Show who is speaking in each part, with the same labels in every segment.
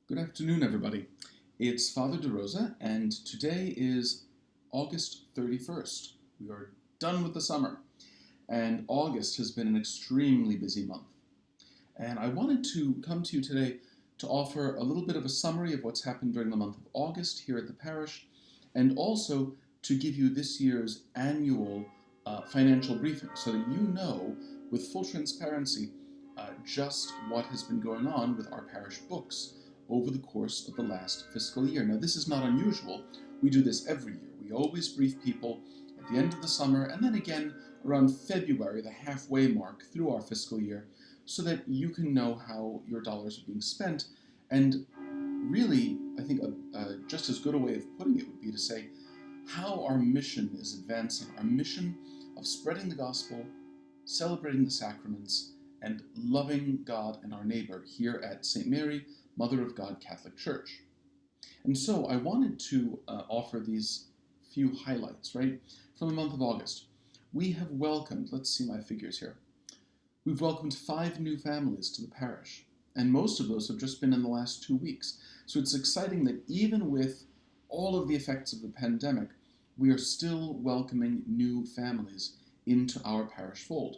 Speaker 1: Good afternoon, everybody. It's Father DeRosa, and today is August 31st. We are done with the summer, and August has been an extremely busy month. And I wanted to come to you today to offer a little bit of a summary of what's happened during the month of August here at the parish, and also to give you this year's annual financial briefing so that you know with full transparency just what has been going on with our parish books over the course of the last fiscal year. Now, this is not unusual. We do this every year. We always brief people at the end of the summer and then again around February, the halfway mark through our fiscal year, so that you can know how your dollars are being spent. And really, I think just as good a way of putting it would be to say how our mission is advancing, our mission of spreading the gospel, celebrating the sacraments, and loving God and our neighbor here at St. Mary, Mother of God Catholic Church. And so I wanted to offer these few highlights, right, from the month of August. We have welcomed, let's see my figures here, we've welcomed 5 new families to the parish, and most of those have just been in the last 2 weeks. So it's exciting that even with all of the effects of the pandemic, we are still welcoming new families into our parish fold.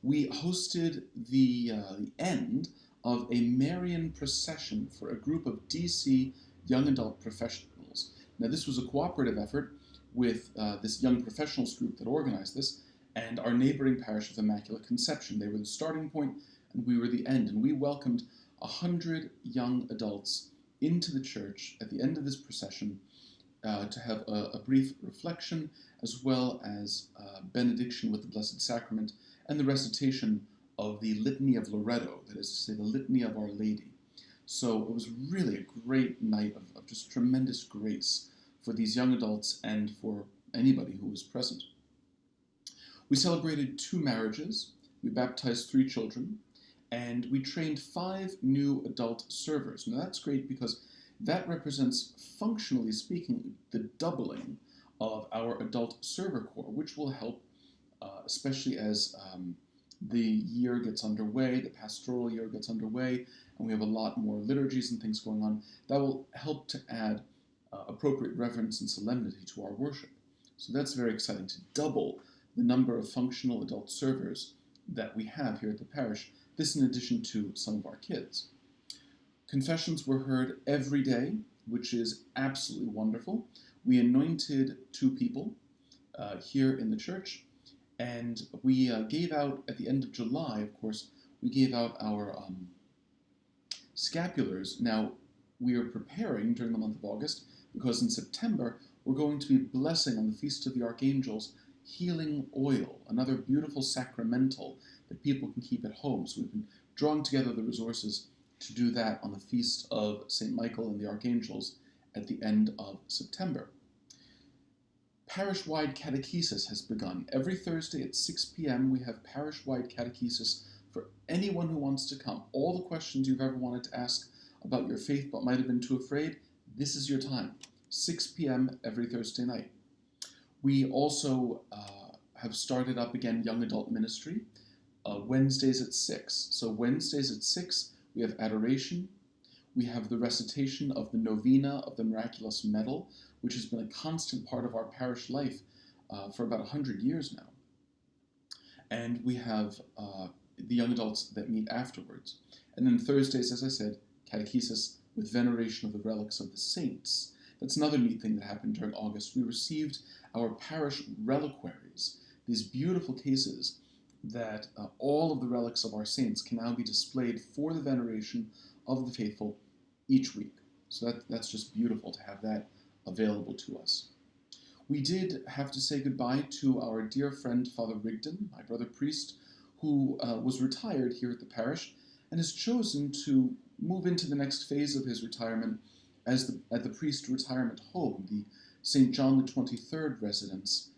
Speaker 1: We hosted the end of a Marian procession for a group of DC young adult professionals. Now, this was a cooperative effort with this young professionals group that organized this and our neighboring parish of Immaculate Conception. They were the starting point and we were the end. And we welcomed 100 young adults into the church at the end of this procession to have a brief reflection as well as benediction with the Blessed Sacrament and the recitation of the Litany of Loreto, that is to say, the Litany of Our Lady. So it was really a great night of just tremendous grace for these young adults and for anybody who was present. We celebrated 2 marriages, we baptized 3 children, and we trained 5 new adult servers. Now that's great because that represents, functionally speaking, the doubling of our adult server corps, which will help, especially as the year gets underway, the pastoral year gets underway, and we have a lot more liturgies and things going on. That will help to add appropriate reverence and solemnity to our worship. So that's very exciting, to double the number of functional adult servers that we have here at the parish, this in addition to some of our kids. Confessions were heard every day, which is absolutely wonderful. We anointed 2 people here in the church, and we gave out, at the end of July, of course, we gave out our scapulars. Now, we are preparing during the month of August, because in September, we're going to be blessing on the Feast of the Archangels healing oil, another beautiful sacramental that people can keep at home. So we've been drawing together the resources to do that on the Feast of St. Michael and the Archangels at the end of September. Parish-wide catechesis has begun. Every Thursday at 6 p.m. we have parish-wide catechesis for anyone who wants to come. All the questions you've ever wanted to ask about your faith but might have been too afraid, this is your time. 6 p.m. every Thursday night. We also have started up again young adult ministry, Wednesdays at 6. So Wednesdays at 6, we have adoration. We have the recitation of the novena of the Miraculous Medal, which has been a constant part of our parish life for about 100 years now. And we have the young adults that meet afterwards. And then Thursdays, as I said, catechesis with veneration of the relics of the saints. That's another neat thing that happened during August. We received our parish reliquaries, these beautiful cases that all of the relics of our saints can now be displayed for the veneration of the faithful each week. So that's just beautiful to have that available to us. We did have to say goodbye to our dear friend Father Rigdon, my brother priest, who was retired here at the parish and has chosen to move into the next phase of his retirement at the priest retirement home, the St. John the 23rd residence,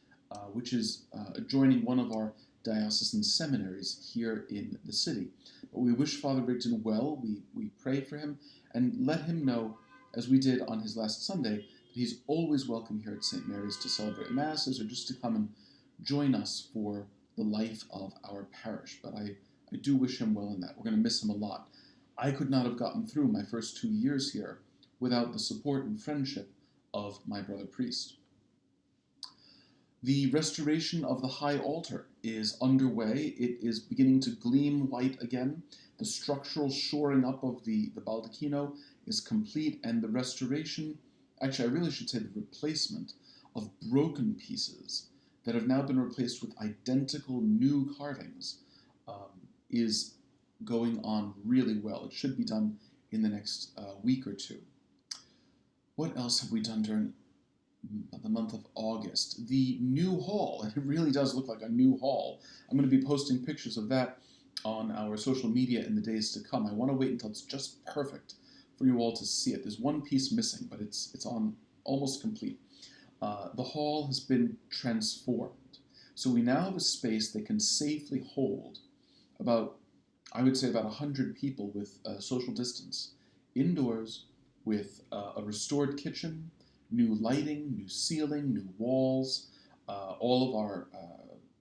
Speaker 1: which is adjoining one of our diocesan seminaries here in the city. But we wish Father Rigdon well, we pray for him, and let him know, as we did on his last Sunday, that he's always welcome here at St. Mary's to celebrate Masses or just to come and join us for the life of our parish. But I do wish him well in that. We're going to miss him a lot. I could not have gotten through my first 2 years here without the support and friendship of my brother priest. The restoration of the high altar is underway. It is beginning to gleam white again. The structural shoring up of the baldacchino is complete, and the restoration, actually I really should say the replacement of broken pieces that have now been replaced with identical new carvings is going on really well. It should be done in the next week or two. What else have we done during the month of August? The new hall, and it really does look like a new hall. I'm going to be posting pictures of that on our social media in the days to come. I want to wait until it's just perfect for you all to see it. There's one piece missing, but it's on almost complete. The hall has been transformed. So we now have a space that can safely hold about 100 people with social distance, indoors, with a restored kitchen, new lighting, new ceiling, new walls, all of our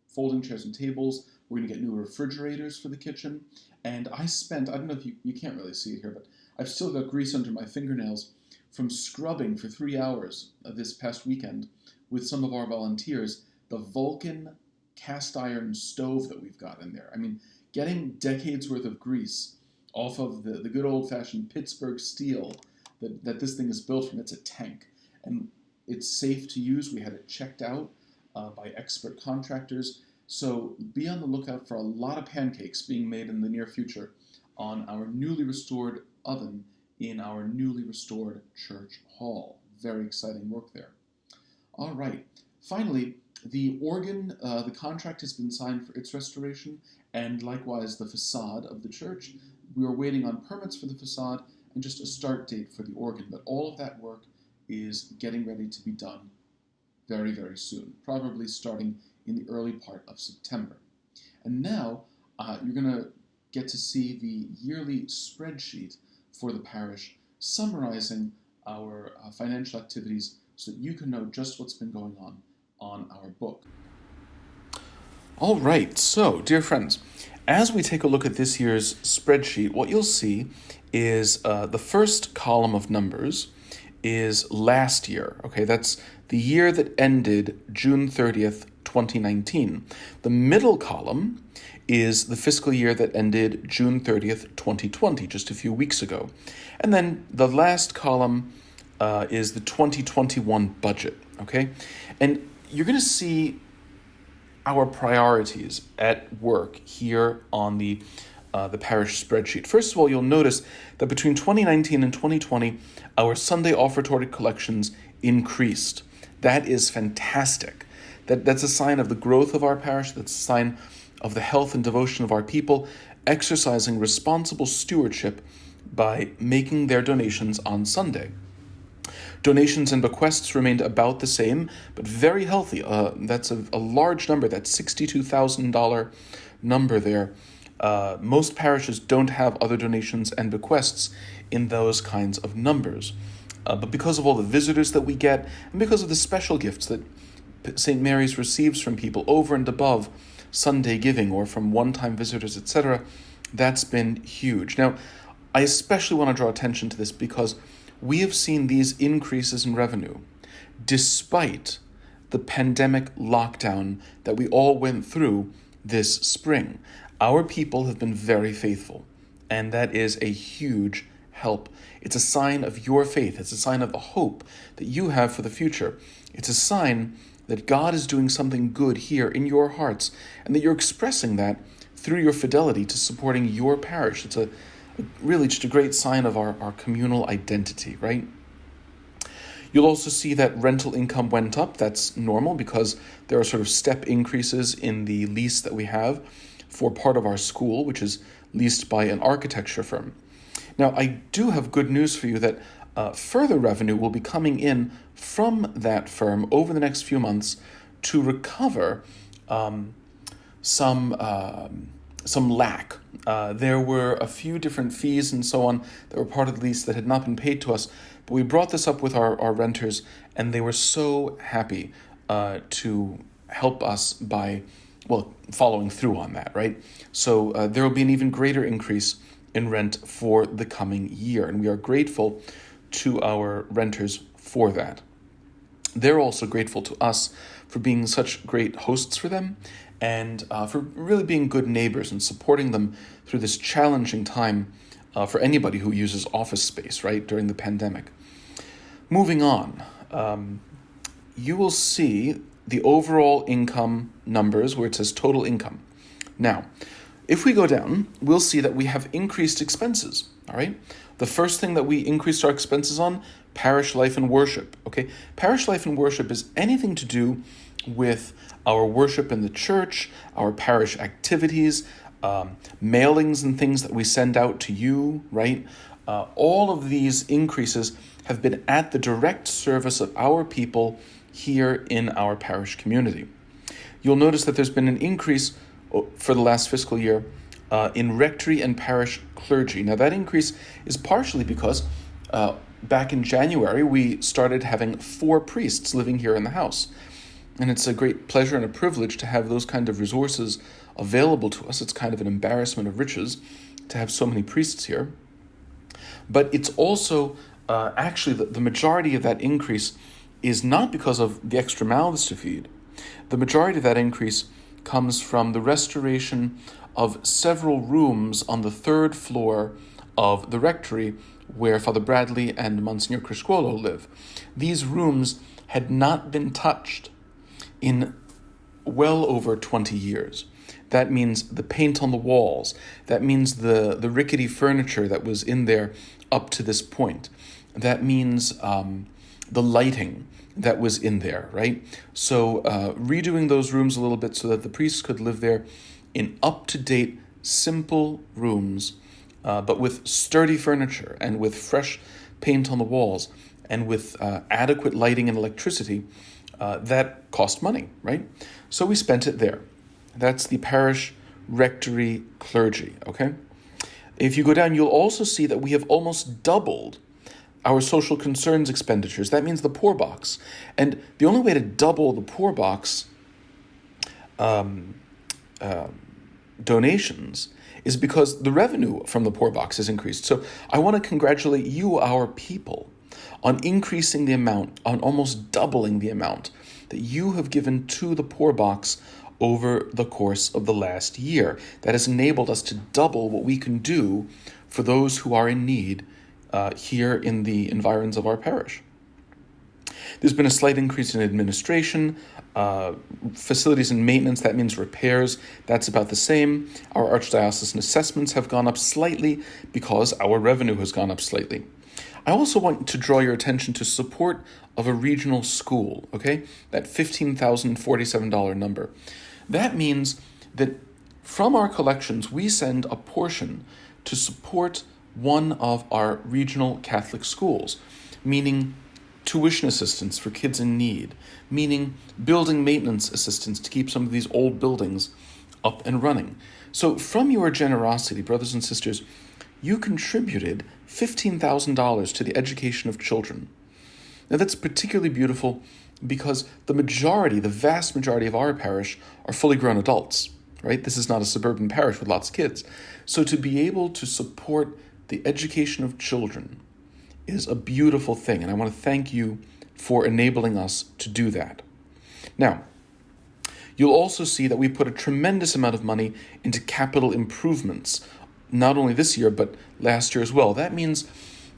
Speaker 1: folding chairs and tables. We're going to get new refrigerators for the kitchen. And I don't know if you can't really see it here, but I've still got grease under my fingernails from scrubbing for 3 hours this past weekend with some of our volunteers, the Vulcan cast iron stove that we've got in there. I mean, getting decades worth of grease off of the good old-fashioned Pittsburgh steel that this thing is built from. It's a tank, and it's safe to use. We had it checked out by expert contractors, so be on the lookout for a lot of pancakes being made in the near future on our newly restored oven in our newly restored church hall. Very exciting work there. All right, finally, the organ, the contract has been signed for its restoration, and likewise the facade of the church. We are waiting on permits for the facade and just a start date for the organ, but all of that work is getting ready to be done very, very soon, probably starting in the early part of September. And now you're going to get to see the yearly spreadsheet for the parish summarizing our financial activities so that you can know just what's been going on our book. All right, so dear friends, as we take a look at this year's spreadsheet, what you'll see is the first column of numbers is last year. Okay, that's the year that ended June 30th, 2019. The middle column is the fiscal year that ended June 30th, 2020, just a few weeks ago. And then the last column is the 2021 budget, okay? And you're going to see our priorities at work here on the parish spreadsheet. First of all, you'll notice that between 2019 and 2020, our Sunday offertory collections increased. That is fantastic. That's a sign of the growth of our parish. That's a sign of the health and devotion of our people, exercising responsible stewardship by making their donations on Sunday. Donations and bequests remained about the same, but very healthy. That's a large number, that $62,000 number there. Most parishes don't have other donations and bequests in those kinds of numbers. But because of all the visitors that we get, and because of the special gifts that St. Mary's receives from people over and above Sunday giving or from one-time visitors, etc., that's been huge. Now, I especially want to draw attention to this because we have seen these increases in revenue despite the pandemic lockdown that we all went through this spring. Our people have been very faithful, and that is a huge help. It's a sign of your faith. It's a sign of the hope that you have for the future. It's a sign that God is doing something good here in your hearts, and that you're expressing that through your fidelity to supporting your parish. It's really just a great sign of our communal identity, right? You'll also see that rental income went up. That's normal because there are sort of step increases in the lease that we have for part of our school, which is leased by an architecture firm. Now, I do have good news for you that further revenue will be coming in from that firm over the next few months to recover some lack. There were a few different fees and so on that were part of the lease that had not been paid to us, but we brought this up with our renters, and they were so happy to help us by, following through on that, right? So there will be an even greater increase in rent for the coming year. And we are grateful to our renters for that. They're also grateful to us for being such great hosts for them and for really being good neighbors and supporting them through this challenging time for anybody who uses office space, right, during the pandemic. Moving on, you will see the overall income numbers where it says total income. Now, if we go down, we'll see that we have increased expenses, all right? The first thing that we increased our expenses on, parish life and worship, okay? Parish life and worship is anything to do with our worship in the church, our parish activities, mailings and things that we send out to you, right? All of these increases have been at the direct service of our people here in our parish community. You'll notice that there's been an increase for the last fiscal year in rectory and parish clergy. Now that increase is partially because back in January we started having 4 priests living here in the house. And it's a great pleasure and a privilege to have those kind of resources available to us. It's kind of an embarrassment of riches to have so many priests here. But it's also actually the majority of that increase is not because of the extra mouths to feed. The majority of that increase comes from the restoration of several rooms on the 3rd floor of the rectory where Father Bradley and Monsignor Criscuolo live. These rooms had not been touched in well over 20 years. That means the paint on the walls. That means the rickety furniture that was in there up to this point. That means the lighting that was in there, right? So redoing those rooms a little bit so that the priests could live there in up-to-date, simple rooms, but with sturdy furniture and with fresh paint on the walls and with adequate lighting and electricity, that cost money, right? So we spent it there. That's the parish rectory clergy, okay? If you go down, you'll also see that we have almost doubled our social concerns expenditures. That means the poor box. And the only way to double the poor box donations is because the revenue from the poor box has increased. So I want to congratulate you, our people, on increasing the amount, on almost doubling the amount that you have given to the poor box over the course of the last year. That has enabled us to double what we can do for those who are in need here in the environs of our parish. There's been a slight increase in administration, facilities and maintenance, that means repairs, that's about the same. Our archdiocesan assessments have gone up slightly because our revenue has gone up slightly. I also want to draw your attention to support of a regional school, okay? That $15,047 number. That means that from our collections, we send a portion to support one of our regional Catholic schools, meaning tuition assistance for kids in need, meaning building maintenance assistance to keep some of these old buildings up and running. So from your generosity, brothers and sisters, you contributed $15,000 to the education of children. Now that's particularly beautiful because the vast majority of our parish are fully grown adults, right? This is not a suburban parish with lots of kids. So to be able to support the education of children is a beautiful thing, and I want to thank you for enabling us to do that. Now, you'll also see that we put a tremendous amount of money into capital improvements, not only this year, but last year as well. That means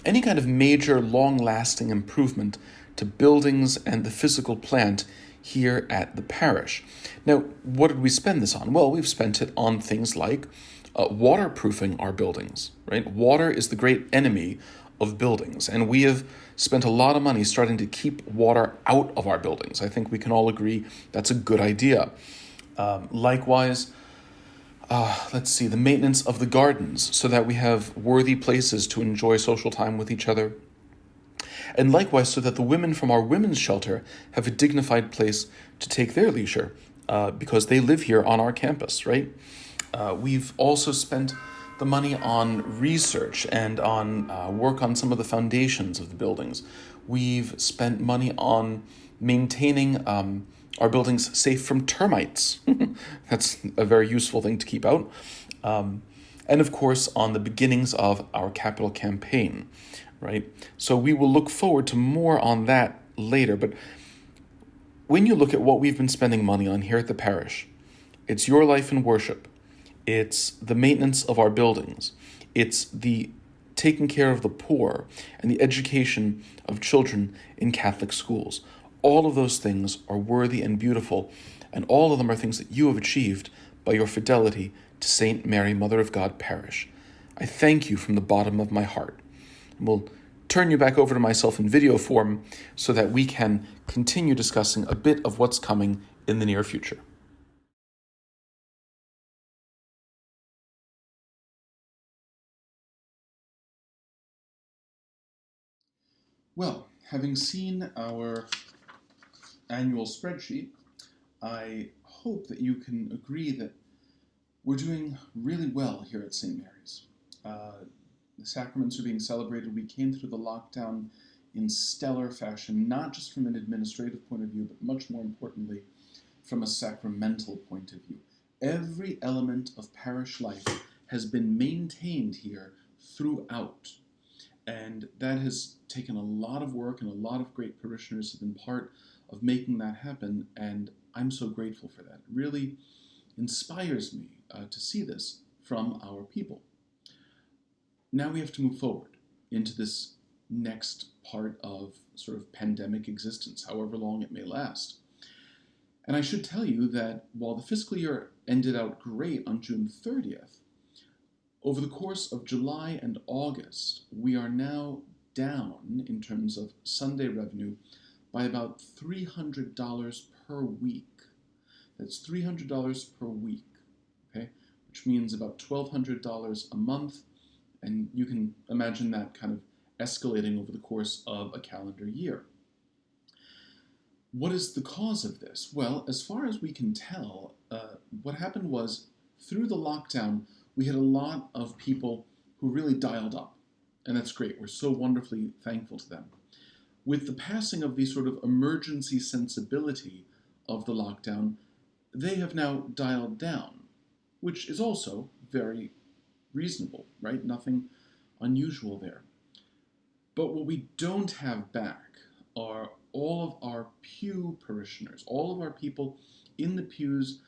Speaker 1: any kind of major, long-lasting improvement to buildings and the physical plant here at the parish. Now, what did we spend this on? Well, we've spent it on things like waterproofing our buildings, right? Water is the great enemy of buildings, and we have spent a lot of money starting to keep water out of our buildings. I think we can all agree that's a good idea. Likewise, the maintenance of the gardens so that we have worthy places to enjoy social time with each other. And likewise, so that the women from our women's shelter have a dignified place to take their leisure because they live here on our campus, right? We've also spent the money on research and on work on some of the foundations of the buildings. We've spent money on maintaining our buildings safe from termites. That's a very useful thing to keep out.
Speaker 2: and of course on the beginnings of our capital campaign, right? So we will look forward to more on that later. But when you look at what we've been spending money on here at the parish, it's your life in worship, it's the maintenance of our buildings, it's the taking care of the poor and the education of children in Catholic schools. All of those things are worthy and beautiful, and all of them are things that you have achieved by your fidelity to St. Mary, Mother of God Parish. I thank you from the bottom of my heart. And we'll turn you back over to myself in video form so that we can continue discussing a bit of what's coming in the near future.
Speaker 1: Well, having seen our annual spreadsheet, I hope that you can agree that we're doing really well here at St. Mary's. The sacraments are being celebrated. We came through the lockdown in stellar fashion, not just from an administrative point of view, but much more importantly, from a sacramental point of view. Every element of parish life has been maintained here throughout. And that has taken a lot of work, and a lot of great parishioners have been part of making that happen. And I'm so grateful for that. It really inspires me to see this from our people. Now we have to move forward into this next part of sort of pandemic existence, however long it may last. And I should tell you that while the fiscal year ended out great on June 30th, over the course of July and August, we are now down in terms of Sunday revenue by about $300 per week. That's $300 per week, okay? Which means about $1,200 a month, and you can imagine that kind of escalating over the course of a calendar year. What is the cause of this? Well, as far as we can tell, what happened was through the lockdown, we had a lot of people who really dialed up, and that's great. We're so wonderfully thankful to them. With the passing of the sort of emergency sensibility of the lockdown, they have now dialed down, which is also very reasonable, right? Nothing unusual there. But what we don't have back are all of our pew parishioners, all of our people in the pews,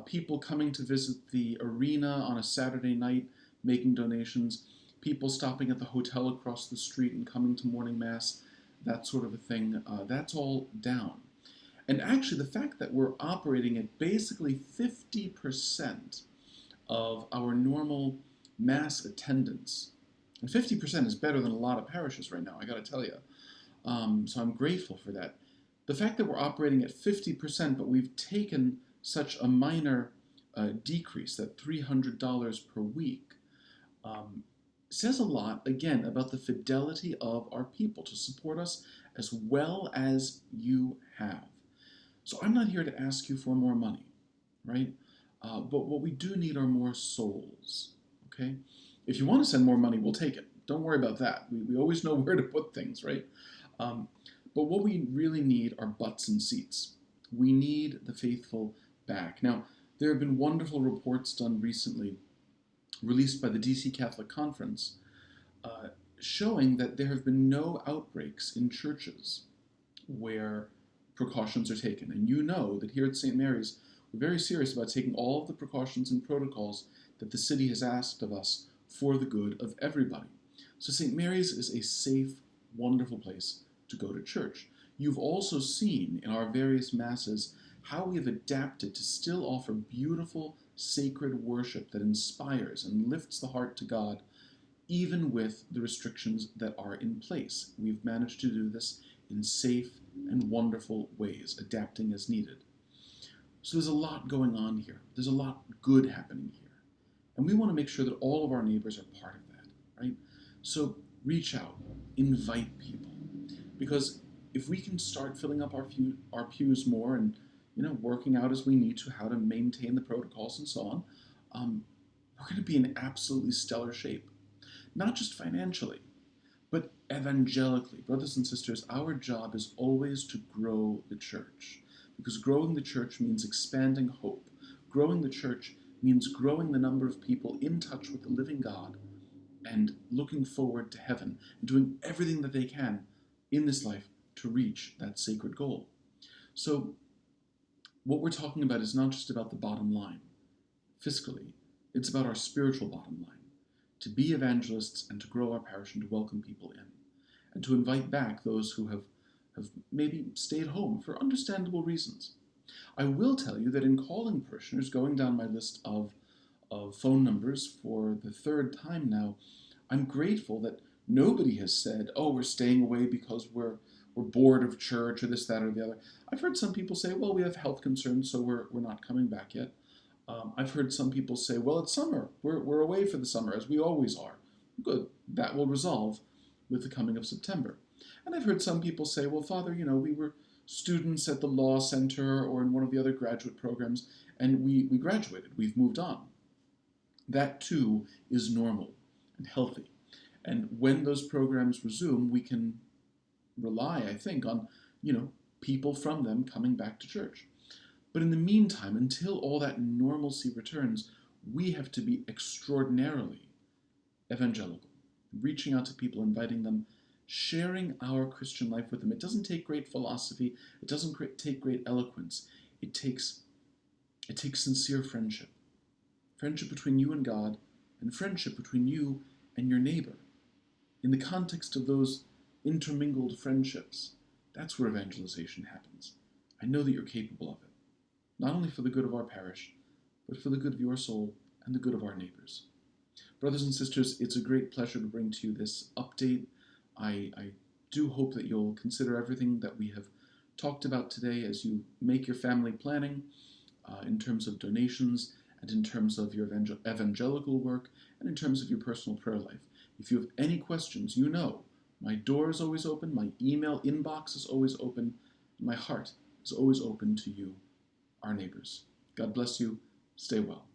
Speaker 1: people coming to visit the arena on a Saturday night, making donations, people stopping at the hotel across the street and coming to morning mass, that sort of a thing. That's all down. And actually, the fact that we're operating at basically 50% of our normal mass attendance, and 50% is better than a lot of parishes right now, I gotta tell you. So I'm grateful for that. The fact that we're operating at 50%, but we've taken such a minor decrease, that $300 per week, says a lot, again, about the fidelity of our people to support us as well as you have. So I'm not here to ask you for more money, right? But what we do need are more souls, okay? If you want to send more money, we'll take it. Don't worry about that. We always know where to put things, right? But what we really need are butts and seats. We need the faithful back. Now, there have been wonderful reports done recently, released by the DC Catholic Conference, showing that there have been no outbreaks in churches where precautions are taken. And you know that here at St. Mary's, we're very serious about taking all of the precautions and protocols that the city has asked of us for the good of everybody. So St. Mary's is a safe, wonderful place to go to church. You've also seen in our various masses how we have adapted to still offer beautiful, sacred worship that inspires and lifts the heart to God, even with the restrictions that are in place. We've managed to do this in safe and wonderful ways, adapting as needed. So there's a lot going on here. There's a lot good happening here. And we want to make sure that all of our neighbors are part of that, right? So reach out, invite people. Because if we can start filling up our pews more and working out as we need to how to maintain the protocols and so on, we're going to be in absolutely stellar shape. Not just financially, but evangelically. Brothers and sisters, our job is always to grow the church. Because growing the church means expanding hope. Growing the church means growing the number of people in touch with the living God and looking forward to heaven and doing everything that they can in this life to reach that sacred goal. So what we're talking about is not just about the bottom line, fiscally, it's about our spiritual bottom line, to be evangelists and to grow our parish and to welcome people in, and to invite back those who have maybe stayed home for understandable reasons. I will tell you that in calling parishioners, going down my list of phone numbers for the third time now, I'm grateful that nobody has said, oh, we're staying away because we're bored of church or this, that, or the other. I've heard some people say, well, we have health concerns, so we're not coming back yet. I've heard some people say, well, it's summer. We're away for the summer, as we always are. Good. That will resolve with the coming of September. And I've heard some people say, well, Father, we were students at the law center or in one of the other graduate programs, and we graduated. We've moved on. That, too, is normal and healthy. And when those programs resume, we can rely, I think, on, people from them coming back to church. But in the meantime, until all that normalcy returns, we have to be extraordinarily evangelical, reaching out to people, inviting them, sharing our Christian life with them. It doesn't take great philosophy. It doesn't take great eloquence. It takes sincere friendship. Friendship between you and God, and friendship between you and your neighbor. In the context of those intermingled friendships, that's where evangelization happens. I know that you're capable of it, not only for the good of our parish, but for the good of your soul and the good of our neighbors. Brothers and sisters, it's a great pleasure to bring to you this update. I do hope that you'll consider everything that we have talked about today as you make your family planning in terms of donations and in terms of your evangelical work and in terms of your personal prayer life. If you have any questions, my door is always open, my email inbox is always open, my heart is always open to you, our neighbors. God bless you. Stay well.